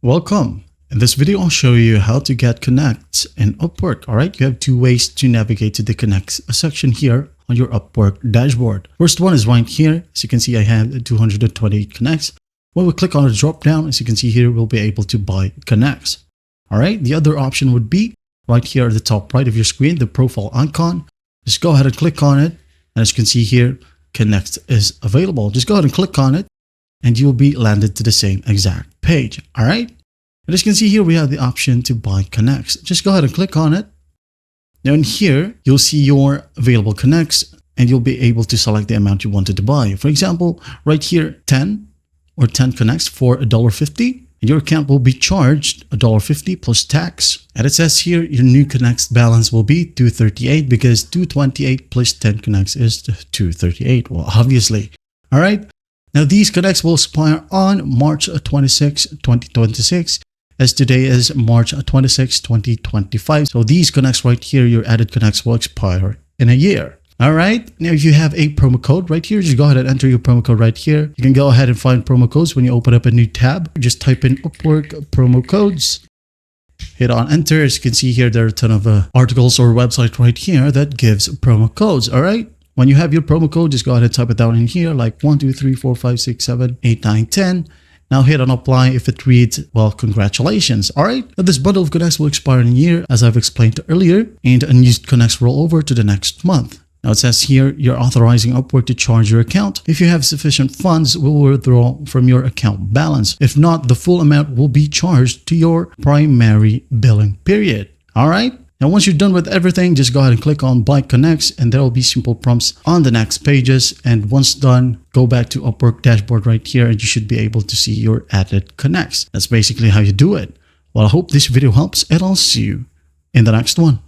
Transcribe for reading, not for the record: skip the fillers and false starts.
Welcome. In this video, I'll show you how to get connects in Upwork. All right, you have two ways to navigate to the connects section here on your Upwork dashboard. First one is right here. As you can see, I have 228 connects. When we click on the drop down, as you can see here, we'll be able to buy connects. All right, the other option would be right here at the top right of your screen, the profile icon. Just go ahead and click on it. And as you can see here, connect is available. Just go ahead and click on it and you'll be landed to the same exact page. All right. And as you can see here, we have the option to buy connects. Just go ahead and click on it. Now in here, you'll see your available connects and you'll be able to select the amount you wanted to buy. For example, right here, 10 connects for $1.50. And your account will be charged $1.50 plus tax. And it says here, your new connects balance will be $238 because 228 plus 10 connects is $238. Well, obviously. All right. Now these connects will expire on March 26, 2026. As today is March 26, 2025. So these connects right here, your added connects will expire in a year. All right. Now, if you have a promo code right here, just go ahead and enter your promo code right here. You can go ahead and find promo codes when you open up a new tab. Just type in Upwork promo codes. Hit on enter. As you can see here, there are a ton of articles or websites right here that gives promo codes. All right. When you have your promo code, just go ahead and type it down in here like 1, 2, 3, 4, 5, 6, 7, 8, 9, 10. Now hit on apply. If it reads, well, congratulations. All right. Now this bundle of connects will expire in a year, as I've explained earlier, and unused connects roll over to the next month. Now it says here, you're authorizing Upwork to charge your account. If you have sufficient funds, we'll withdraw from your account balance. If not, the full amount will be charged to your primary billing period. All right. Now, once you're done with everything, just go ahead and click on Buy Connects and there will be simple prompts on the next pages. And once done, go back to Upwork dashboard right here and you should be able to see your added connects. That's basically how you do it. Well, I hope this video helps and I'll see you in the next one.